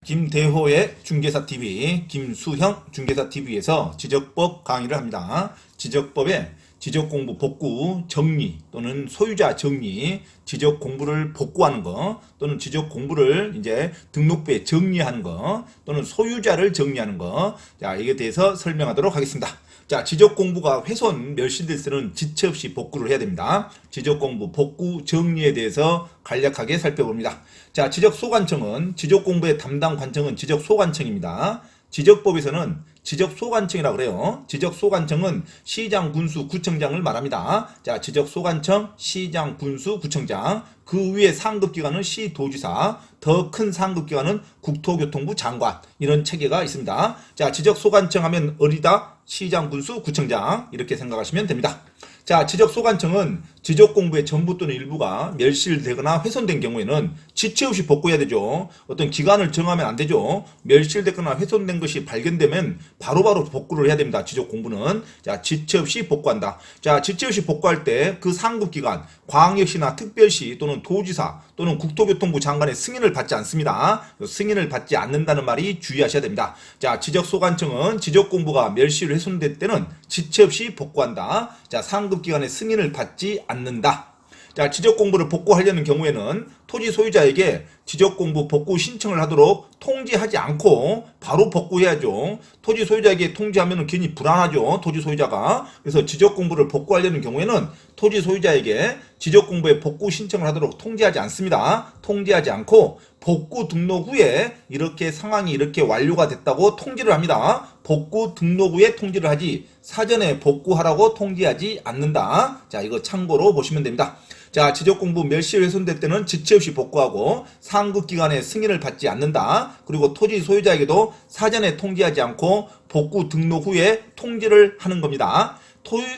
김대호의 중개사TV, 김수형 중개사TV에서 지적법 강의를 합니다. 지적법의 지적공부 복구, 정리 또는 소유자 정리, 지적공부를 복구하는 거 또는 지적공부를 이제 등록부에 정리하는 거 또는 소유자를 정리하는 거, 자, 이게 대해서 설명하도록 하겠습니다. 자, 지적공부가 훼손, 멸실될 때는 지체 없이 복구를 해야 됩니다. 지적공부, 복구, 정리에 대해서 간략하게 살펴봅니다. 자, 지적소관청은, 지적공부의 담당 관청은 지적소관청입니다. 지적법에서는 지적소관청이라고 그래요. 지적소관청은 시장, 군수, 구청장을 말합니다. 자, 지적소관청, 시장, 군수, 구청장. 그 위에 상급기관은 시도지사, 더 큰 상급기관은 국토교통부 장관, 이런 체계가 있습니다. 자, 지적소관청 하면 어디다? 시장, 군수, 구청장, 이렇게 생각하시면 됩니다. 자, 지적소관청은 지적공부의 전부 또는 일부가 멸실되거나 훼손된 경우에는 지체 없이 복구해야 되죠. 어떤 기간을 정하면 안 되죠. 멸실됐거나 훼손된 것이 발견되면 바로바로 복구를 해야 됩니다. 지적공부는. 자, 지체 없이 복구한다. 자, 지체 없이 복구할 때 그 상급기관, 광역시나 특별시 또는 도지사 또는 국토교통부 장관의 승인을 받지 않습니다. 승인을 받지 않는다는 말이 주의하셔야 됩니다. 자, 지적소관청은 지적공부가 멸실 훼손될 때는 지체 없이 복구한다. 자, 상급기관의 승인을 받지 않는다. 자, 지적공부를 복구하려는 경우에는 토지 소유자에게 지적공부 복구 신청을 하도록 통지하지 않고 바로 복구해야죠. 토지 소유자에게 통지하면 괜히 불안하죠. 토지 소유자가. 그래서 지적공부를 복구하려는 경우에는 토지 소유자에게 지적공부에 복구 신청을 하도록 통지하지 않습니다. 통지하지 않고 복구 등록 후에 이렇게 상황이 이렇게 완료가 됐다고 통지를 합니다. 복구 등록 후에 통지를 하지 사전에 복구하라고 통지하지 않는다. 자, 이거 참고로 보시면 됩니다. 자, 지적공부 멸실 훼손될 때는 지체 없이 복구하고 상급기관의 승인을 받지 않는다. 그리고 토지 소유자에게도 사전에 통지하지 않고 복구 등록 후에 통지를 하는 겁니다.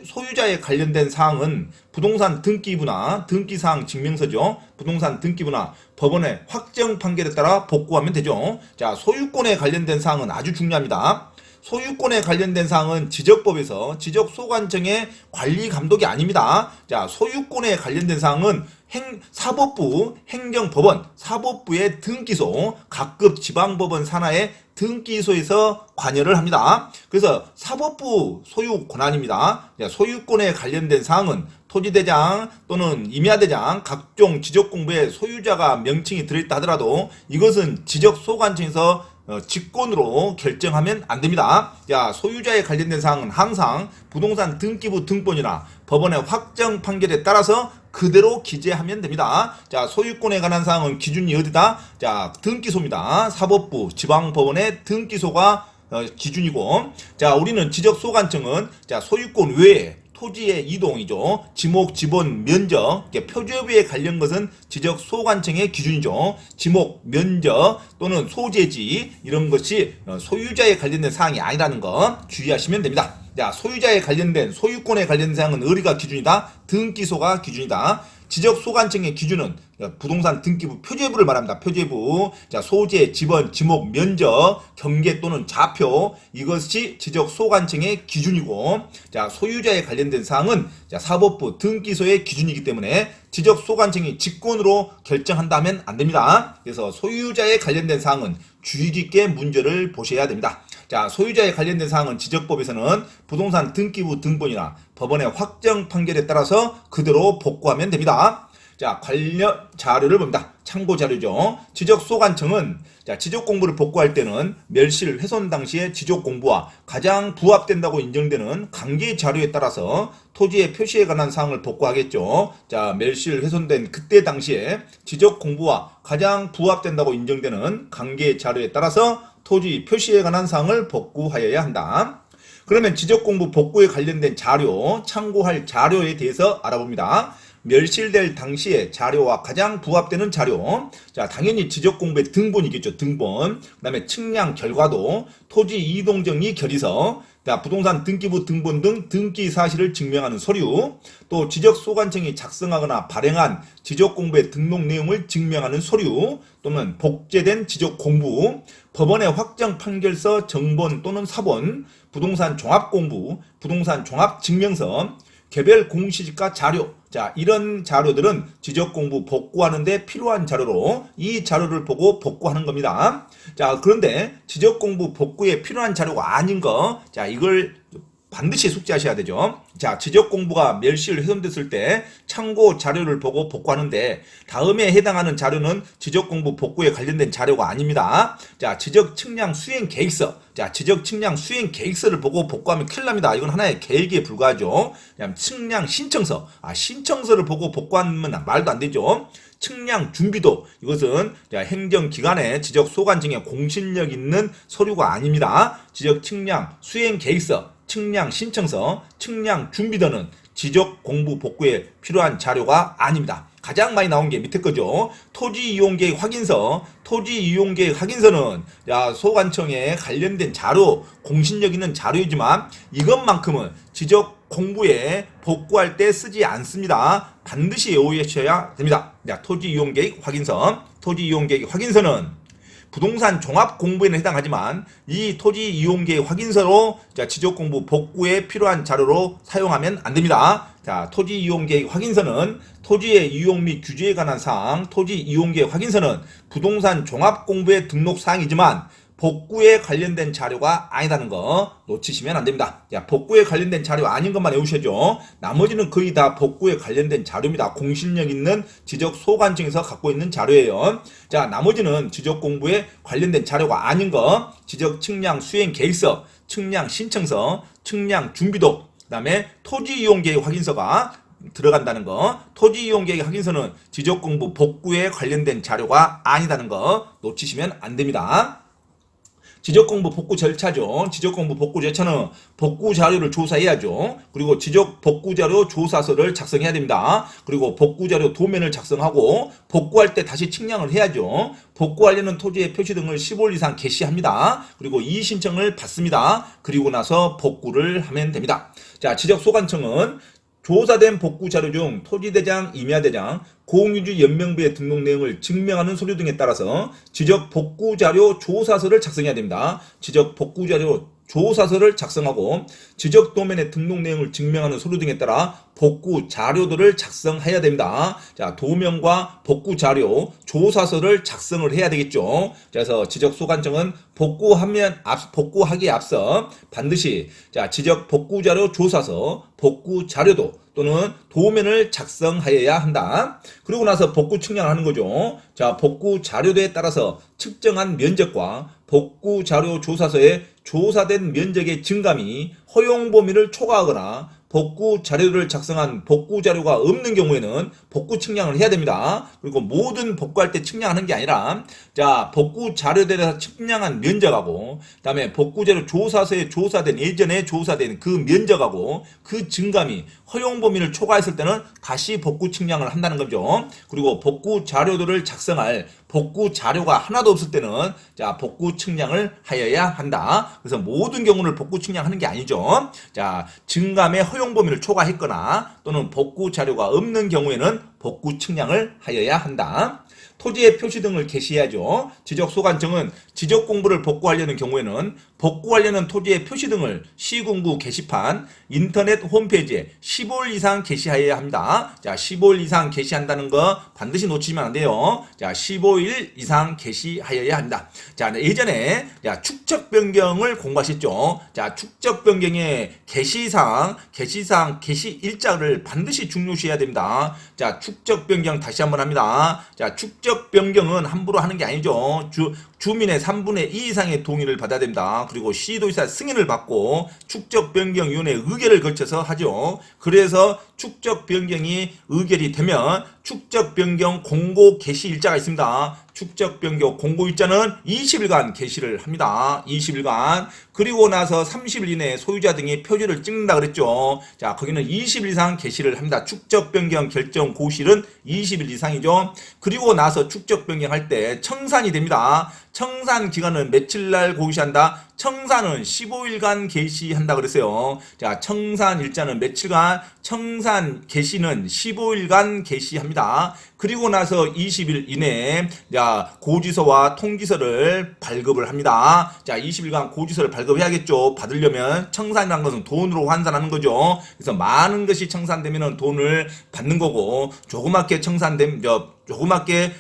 소유자에 관련된 사항은 부동산 등기부나 등기사항 증명서죠. 부동산 등기부나 법원의 확정 판결에 따라 복구하면 되죠. 자, 소유권에 관련된 사항은 아주 중요합니다. 소유권에 관련된 사항은 지적법에서 지적소관청의 관리 감독이 아닙니다. 자, 소유권에 관련된 사항은 사법부, 행정법원, 사법부의 등기소, 각급 지방법원 산하의 등기소에서 관여를 합니다. 그래서 사법부 소유 권한입니다. 자, 소유권에 관련된 사항은 토지대장 또는 임야대장 각종 지적공부의 소유자가 명칭이 들어있다 하더라도 이것은 지적소관청에서 직권으로 결정하면 안 됩니다. 자, 소유자에 관련된 사항은 항상 부동산 등기부 등본이나 법원의 확정 판결에 따라서 그대로 기재하면 됩니다. 자, 소유권에 관한 사항은 기준이 어디다? 자, 등기소입니다. 사법부, 지방법원의 등기소가 기준이고, 자, 우리는 지적소관청은 자, 소유권 외에 토지의 이동이죠. 지목, 지번, 면적, 표제부에 관련 것은 지적소관청의 기준이죠. 지목, 면적 또는 소재지 이런 것이 소유자에 관련된 사항이 아니라는 거 주의하시면 됩니다. 자, 소유자에 관련된 소유권에 관련된 사항은 어디가 기준이다? 등기소가 기준이다. 지적소관청의 기준은 부동산 등기부 표제부를 말합니다. 표제부. 자, 소재, 지번, 지목, 면적, 경계 또는 좌표, 이것이 지적소관청의 기준이고, 자, 소유자에 관련된 사항은 자, 사법부 등기소의 기준이기 때문에 지적소관청이 직권으로 결정한다면 안 됩니다. 그래서 소유자에 관련된 사항은 주의 깊게 문제를 보셔야 됩니다. 자, 소유자에 관련된 사항은 지적법에서는 부동산 등기부 등본이나 법원의 확정 판결에 따라서 그대로 복구하면 됩니다. 자, 관련 자료를 봅니다. 참고 자료죠. 지적소관청은 자, 지적공부를 복구할 때는 멸실 훼손 당시의 지적공부와 가장 부합된다고 인정되는 관계 자료에 따라서 토지의 표시에 관한 사항을 복구하겠죠. 자, 멸실 훼손된 그때 당시에 지적공부와 가장 부합된다고 인정되는 관계 자료에 따라서 토지 표시에 관한 사항을 복구하여야 한다. 그러면 지적공부 복구에 관련된 자료, 참고할 자료에 대해서 알아봅니다. 멸실될 당시의 자료와 가장 부합되는 자료. 자, 당연히 지적공부의 등본이겠죠. 등본. 그 다음에 측량 결과도, 토지 이동정리 결의서, 자, 부동산 등기부 등본 등 등기 사실을 증명하는 서류, 또 지적소관청이 작성하거나 발행한 지적공부의 등록 내용을 증명하는 서류, 또는 복제된 지적공부, 법원의 확정 판결서 정본 또는 사본, 부동산 종합공부, 부동산 종합증명서, 개별 공시지가 자료. 자, 이런 자료들은 지적공부 복구하는데 필요한 자료로 이 자료를 보고 복구하는 겁니다. 자, 그런데 지적공부 복구에 필요한 자료가 아닌 거, 자, 이걸 반드시 숙지하셔야 되죠. 자, 지적 공부가 멸실 훼손됐을 때 참고 자료를 보고 복구하는데 다음에 해당하는 자료는 지적 공부 복구에 관련된 자료가 아닙니다. 자, 지적 측량 수행 계획서. 자, 지적 측량 수행 계획서를 보고 복구하면 큰일 납니다. 이건 하나의 계획에 불과하죠. 그다음 측량 신청서. 신청서를 보고 복구하면 말도 안 되죠. 측량 준비도, 이것은 행정기관의 지적 소관청에 공신력 있는 서류가 아닙니다. 지적 측량 수행 계획서, 측량 신청서, 측량 준비도는 지적 공부 복구에 필요한 자료가 아닙니다. 가장 많이 나온 게 밑에 거죠. 토지 이용 계획 확인서. 토지 이용 계획 확인서는 소관청에 관련된 자료, 공신력 있는 자료이지만 이것만큼은 지적 공부에 복구할 때 쓰지 않습니다. 반드시 외우셔야 됩니다. 토지 이용 계획 확인서. 토지 이용 계획 확인서는 부동산 종합 공부에는 해당하지만 이 토지 이용 계획 확인서로 지적 공부 복구에 필요한 자료로 사용하면 안 됩니다. 자, 토지 이용 계획 확인서는 토지의 이용 및 규제에 관한 사항, 토지 이용 계획 확인서는 부동산 종합 공부의 등록 사항이지만 복구에 관련된 자료가 아니다는 거 놓치시면 안 됩니다. 자, 복구에 관련된 자료 아닌 것만 외우셔야죠. 나머지는 거의 다 복구에 관련된 자료입니다. 공신력 있는 지적 소관청에서 갖고 있는 자료예요. 자, 나머지는 지적 공부에 관련된 자료가 아닌 거, 지적 측량 수행 계획서, 측량 신청서, 측량 준비도, 그다음에 토지 이용 계획 확인서가 들어간다는 거. 토지 이용 계획 확인서는 지적 공부 복구에 관련된 자료가 아니다는 거 놓치시면 안 됩니다. 지적공부 복구 절차죠. 지적공부 복구 절차는 복구 자료를 조사해야죠. 그리고 지적 복구 자료 조사서를 작성해야 됩니다. 그리고 복구 자료 도면을 작성하고 복구할 때 다시 측량을 해야죠. 복구하려는 토지의 표시 등을 15일 이상 게시합니다. 그리고 이의 신청을 받습니다. 그리고 나서 복구를 하면 됩니다. 자, 지적소관청은 조사된 복구 자료 중 토지대장, 임야대장, 공유지 연명부의 등록 내용을 증명하는 서류 등에 따라서 지적 복구 자료 조사서를 작성해야 됩니다. 지적 복구 자료 조사서를 작성하고 지적 도면의 등록 내용을 증명하는 서류 등에 따라 복구 자료들을 작성해야 됩니다. 자, 도면과 복구 자료 조사서를 작성을 해야 되겠죠. 그래서 지적 소관청은 복구하기에 앞서 반드시 지적 복구 자료 조사서, 복구 자료도 또는 도면을 작성하여야 한다. 그리고 나서 복구 측량하는 거죠. 자, 복구 자료도에 따라서 측정한 면적과 복구 자료 조사서에 조사된 면적의 증감이 허용 범위를 초과하거나 복구 자료를 작성한 복구 자료가 없는 경우에는 복구 측량을 해야 됩니다. 그리고 모든 복구할 때 측량하는 게 아니라 복구 자료에 대해서 측량한 면적하고 그다음에 복구 자료 조사서에 조사된 예전에 조사된 그 면적하고 그 증감이 허용 범위를 초과했을 때는 다시 복구 측량을 한다는 거죠. 그리고 복구 자료들을 작성할 복구 자료가 하나도 없을 때는 복구 측량을 하여야 한다. 그래서 모든 경우를 복구 측량하는 게 아니죠. 증감의 허용 범위를 초과했거나 또는 복구 자료가 없는 경우에는 복구 측량을 하여야 한다. 토지의 표시 등을 게시해야죠. 지적소관청은 지적공부를 복구하려는 경우에는 복구하려는 토지의 표시 등을 시군구 게시판, 인터넷 홈페이지에 15일 이상 게시하여야 합니다. 15일 이상 게시한다는 거 반드시 놓치면 안 돼요. 15일 이상 게시하여야 합니다. 예전에 축적 변경을 공부하셨죠. 축적 변경의 게시사항, 게시 일자를 반드시 중요시해야 됩니다. 축적 변경 다시 한번 합니다. 축적 변경은 함부로 하는 게 아니죠. 주민의 3분의 2 이상의 동의를 받아야 됩니다. 그리고 시도지사 승인을 받고 축적 변경위원회 의결을 거쳐서 하죠. 그래서 축적 변경이 의결이 되면 축적 변경 공고 게시 일자가 있습니다. 축적 변경 공고 일자는 20일간 게시를 합니다. 20일간. 그리고 나서 30일 이내에 소유자 등이 표지를 찍는다 그랬죠. 거기는 20일 이상 게시를 합니다. 축적 변경 결정 고실은 20일 이상이죠. 그리고 나서 축적 변경할 때 청산이 됩니다. 청산 기간은 며칠 날 고시한다? 청산은 15일간 개시한다 그랬어요. 자, 청산 일자는 며칠간, 청산 개시는 15일간 개시합니다. 그리고 나서 20일 이내에 자, 고지서와 통지서를 발급을 합니다. 자, 20일간 고지서를 발급해야겠죠. 받으려면 청산이라는 것은 돈으로 환산하는 거죠. 그래서 많은 것이 청산되면 돈을 받는 거고, 조그맣게 청산되면 조그맣게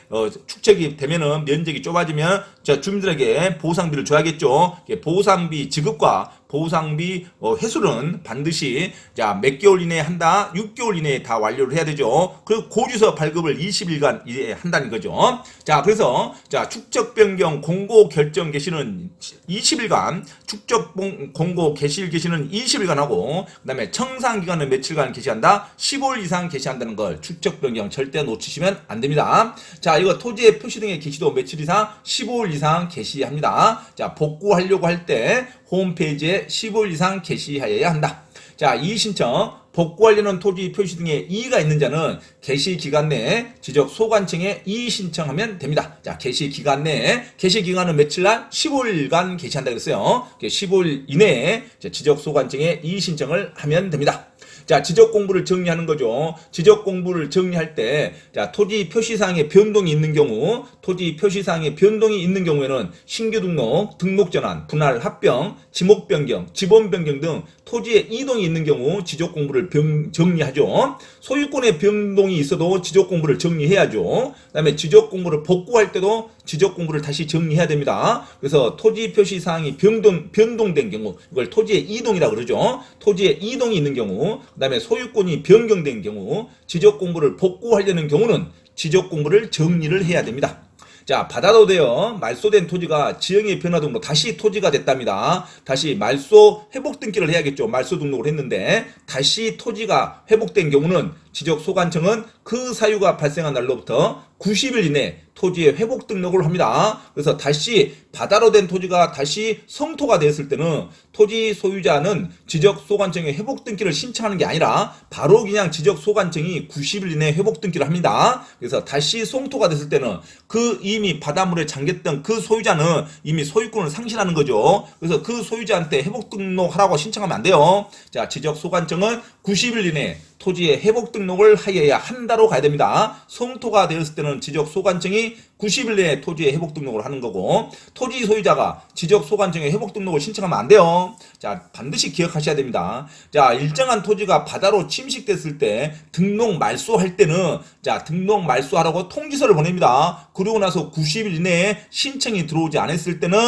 축적이 되면은 면적이 좁아지면 주민들에게 보상비를 줘야겠죠. 보상비 지급과 보상비 회수는 반드시 몇 개월 이내에 한다, 6개월 이내에 다 완료를 해야 되죠. 그리고 고지서 발급을 20일간 이내에 한다는 거죠. 자, 그래서 축적 변경 공고 결정 개시는 20일간, 축적 공고 개시일 개시는 20일간 하고, 그다음에 청산 기간은 며칠간 개시한다, 15일 이상 개시한다는 걸 축적 변경 절대 놓치시면 안 됩니다. 자, 이거 토지의 표시 등의 개시도 며칠 이상, 15일 이상 개시합니다. 자, 복구하려고 할 때 홈페이지에 15일 이상 게시하여야 한다. 자, 이의신청, 복구하려는 토지 표시 등의 이의가 있는 자는 게시 기간 내에 지적 소관청에 이의 신청하면 됩니다. 자, 게시 기간 내에, 게시 기간은 며칠날? 15일간 게시한다 그랬어요. 15일 이내에 지적 소관청에 이의 신청을 하면 됩니다. 자, 지적 공부를 정리하는 거죠. 지적 공부를 정리할 때, 토지 표시사항에 변동이 있는 경우, 토지 표시사항에 변동이 있는 경우에는 신규 등록, 등록 전환, 분할 합병, 지목 변경, 지번 변경 등 토지에 이동이 있는 경우 지적 공부를 정리하죠. 소유권의 변동이 있어도 지적 공부를 정리해야죠. 그다음에 지적 공부를 복구할 때도 지적 공부를 다시 정리해야 됩니다. 그래서 토지 표시 사항이 변동된 경우, 이걸 토지의 이동이라고 그러죠. 토지의 이동이 있는 경우, 그다음에 소유권이 변경된 경우, 지적 공부를 복구하려는 경우는 지적 공부를 정리를 해야 됩니다. 자, 받아도 돼요. 말소된 토지가 지형의 변화 등으로 다시 토지가 됐답니다. 다시 말소 회복 등기를 해야겠죠. 말소 등록을 했는데 다시 토지가 회복된 경우는 지적 소관청은 그 사유가 발생한 날로부터 90일 이내 토지의 회복 등록을 합니다. 그래서 다시 바다로 된 토지가 다시 성토가 되었을 때는 토지 소유자는 지적 소관청에 회복 등기를 신청하는 게 아니라 바로 그냥 지적 소관청이 90일 이내 회복 등기를 합니다. 그래서 다시 성토가 됐을 때는 그 이미 바닷물에 잠겼던 그 소유자는 이미 소유권을 상실하는 거죠. 그래서 그 소유자한테 회복 등록하라고 신청하면 안 돼요. 자, 지적 소관청은 90일 이내 토지의 회복 등록을 하여야 한다로 가야 됩니다. 성토가 되었을 때는 지적 소관청이 90일 내에 토지의 회복 등록을 하는 거고, 토지 소유자가 지적 소관청에 회복 등록을 신청하면 안 돼요. 자, 반드시 기억하셔야 됩니다. 자, 일정한 토지가 바다로 침식됐을 때 등록 말소할 때는 등록 말소하라고 통지서를 보냅니다. 그러고 나서 90일 이내에 신청이 들어오지 않았을 때는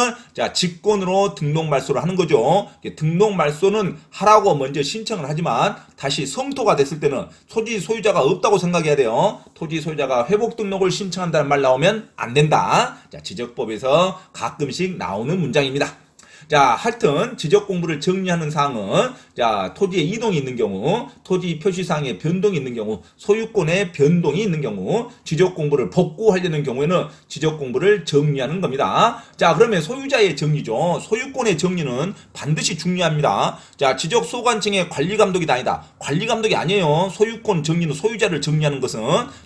직권으로 등록 말소를 하는 거죠. 등록 말소는 하라고 먼저 신청을 하지만 다시 성토가 됐을 때는 토지 소유자가 없다고 생각해야 돼요. 토지 소유자가 회복 등록을 신청한다는 말 나오면 안 된다. 자, 지적법에서 가끔씩 나오는 문장입니다. 자, 하여튼 지적 공부를 정리하는 사항은 토지에 이동이 있는 경우, 토지 표시사항에 변동이 있는 경우, 소유권에 변동이 있는 경우, 지적 공부를 복구하려는 경우에는 지적 공부를 정리하는 겁니다. 자, 그러면 소유자의 정리죠. 소유권의 정리는 반드시 중요합니다. 자, 지적 소관청의 관리 감독이 아니다. 관리 감독이 아니에요. 소유권 정리는 소유자를 정리하는 것은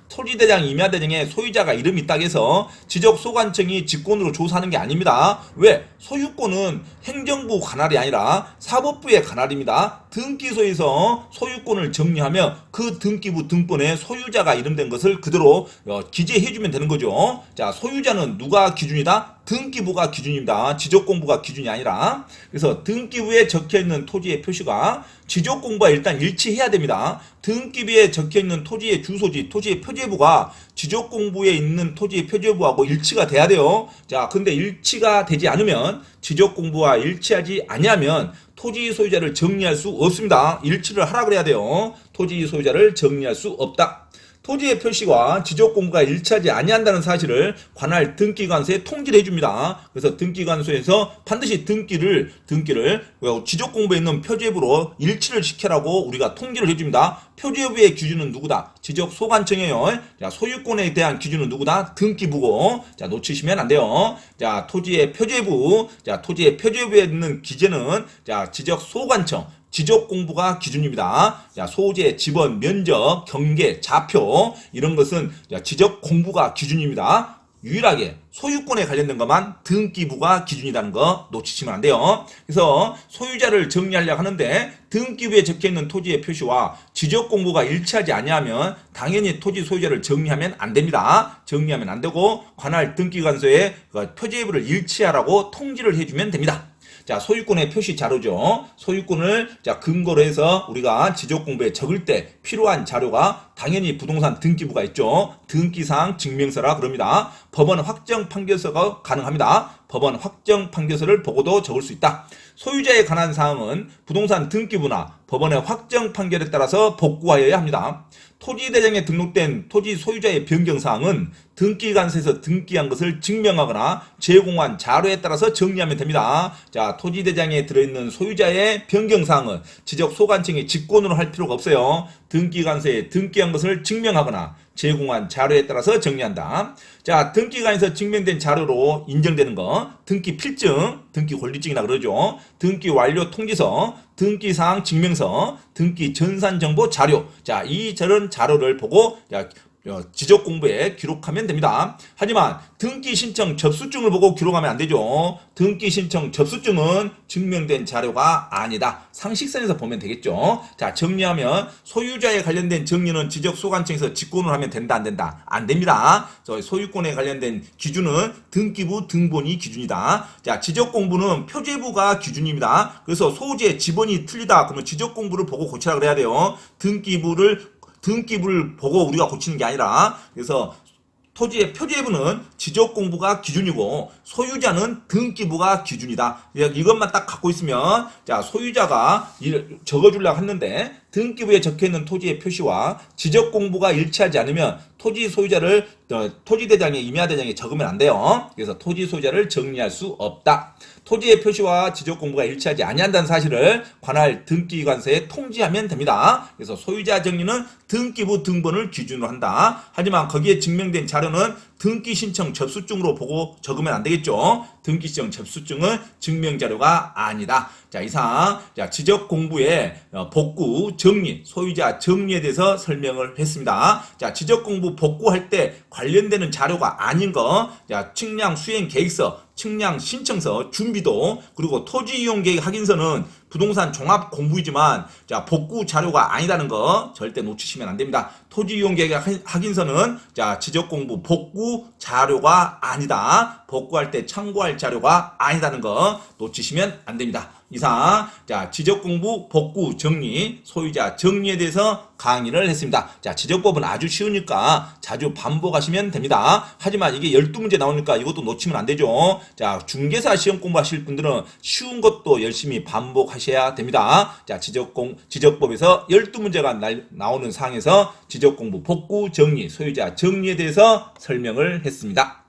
토지대장, 임야대장에 소유자가 이름이 있다고 해서 지적 소관청이 직권으로 조사하는 게 아닙니다. 왜? 소유권은 행정부 관할이 아니라 사법부의 관할입니다. 등기소에서 소유권을 정리하면 그 등기부 등본에 소유자가 이름된 것을 그대로 기재해주면 되는 거죠. 자, 소유자는 누가 기준이다? 등기부가 기준입니다. 지적공부가 기준이 아니라. 그래서 등기부에 적혀있는 토지의 표시가 지적공부와 일단 일치해야 됩니다. 등기부에 적혀있는 토지의 주소지, 토지의 표제부가 지적공부에 있는 토지의 표제부하고 일치가 돼야 돼요. 자, 근데 일치가 되지 않으면, 지적공부와 일치하지 아니하면 토지 소유자를 정리할 수 없습니다. 일치를 하라 그래야 돼요. 토지 소유자를 정리할 수 없다. 토지의 표시와 지적공부가 일치하지 아니한다는 사실을 관할 등기관서에 통지를 해줍니다. 그래서 등기관서에서 반드시 등기를 지적공부에 있는 표제부로 일치를 시켜라고 우리가 통지를 해줍니다. 표제부의 기준은 누구다? 지적소관청이에요. 자, 소유권에 대한 기준은 누구다? 등기부고. 자, 놓치시면 안 돼요. 자, 토지의 표제부에 있는 기재는 지적소관청, 지적공부가 기준입니다. 자, 소재, 지번, 면적, 경계, 좌표 이런 것은 지적공부가 기준입니다. 유일하게 소유권에 관련된 것만 등기부가 기준이라는 거 놓치시면 안 돼요. 그래서 소유자를 정리하려고 하는데 등기부에 적혀있는 토지의 표시와 지적공부가 일치하지 아니하면 당연히 토지 소유자를 정리하면 안 됩니다. 정리하면 안 되고 관할 등기관서에 표제부를 일치하라고 통지를 해주면 됩니다. 자, 소유권의 표시 자료죠. 소유권을 근거로 해서 우리가 지적공부에 적을 때 필요한 자료가 당연히 부동산 등기부가 있죠. 등기사항 증명서라 그럽니다. 법원 확정 판결서가 가능합니다. 법원 확정 판결서를 보고도 적을 수 있다. 소유자에 관한 사항은 부동산 등기부나 법원의 확정 판결에 따라서 복구하여야 합니다. 토지대장에 등록된 토지 소유자의 변경사항은 등기관서에서 등기한 것을 증명하거나 제공한 자료에 따라서 정리하면 됩니다. 자, 토지대장에 들어있는 소유자의 변경사항은 지적소관청이 직권으로 할 필요가 없어요. 등기관서에 등기한 것을 증명하거나 제공한 자료에 따라서 정리한다. 자, 등기관에서 증명된 자료로 인정되는 거 등기 필증, 등기 권리증이라 그러죠. 등기 완료 통지서, 등기사항 증명서, 등기 전산정보 자료. 자, 이 저런 자료를 보고 지적공부에 기록하면 됩니다. 하지만 등기신청 접수증을 보고 기록하면 안 되죠. 등기신청 접수증은 증명된 자료가 아니다. 상식선에서 보면 되겠죠. 자, 정리하면 소유자에 관련된 정리는 지적소관청에서 직권을 하면 된다, 안 된다? 안 됩니다. 소유권에 관련된 기준은 등기부 등본이 기준이다. 자, 지적공부는 표제부가 기준입니다. 그래서 소재 지번이 틀리다 그러면 지적공부를 보고 고치라 그래야 돼요. 등기부를 보고 우리가 고치는 게 아니라, 그래서 토지의 표제부는 지적공부가 기준이고 소유자는 등기부가 기준이다. 이것만 딱 갖고 있으면, 자, 소유자가 적어주려고 했는데 등기부에 적혀있는 토지의 표시와 지적공부가 일치하지 않으면 토지 소유자를 토지대장에 임야대장에 적으면 안 돼요. 그래서 토지 소유자를 정리할 수 없다. 토지의 표시와 지적공부가 일치하지 아니한다는 사실을 관할 등기관서에 통지하면 됩니다. 그래서 소유자 정리는 등기부 등본을 기준으로 한다. 하지만 거기에 증명된 자료는 등기신청 접수증으로 보고 적으면 안 되겠죠. 등기신청 접수증은 증명자료가 아니다. 자, 이상 지적공부의 복구, 정리, 소유자 정리에 대해서 설명을 했습니다. 자, 지적공부 복구할 때 관련되는 자료가 아닌 거, 측량 수행 계획서, 측량 신청서, 준비도, 그리고 토지이용계획 확인서는 부동산 종합 공부이지만 복구 자료가 아니라는 거 절대 놓치시면 안 됩니다. 토지이용계획 확인서는 지적공부 복구 자료가 아니다. 복구할 때 참고할 자료가 아니라는 거 놓치시면 안 됩니다. 이상 지적공부 복구 정리, 소유자 정리에 대해서 강의를 했습니다. 자, 지적법은 아주 쉬우니까 자주 반복하시면 됩니다. 하지만 이게 12문제 나오니까 이것도 놓치면 안 되죠. 자, 중개사 시험 공부하실 분들은 쉬운 것도 열심히 반복하셔야 됩니다. 자, 지적법에서 12문제가 나오는 사항에서 지적공부 복구 정리, 소유자 정리에 대해서 설명을 했습니다.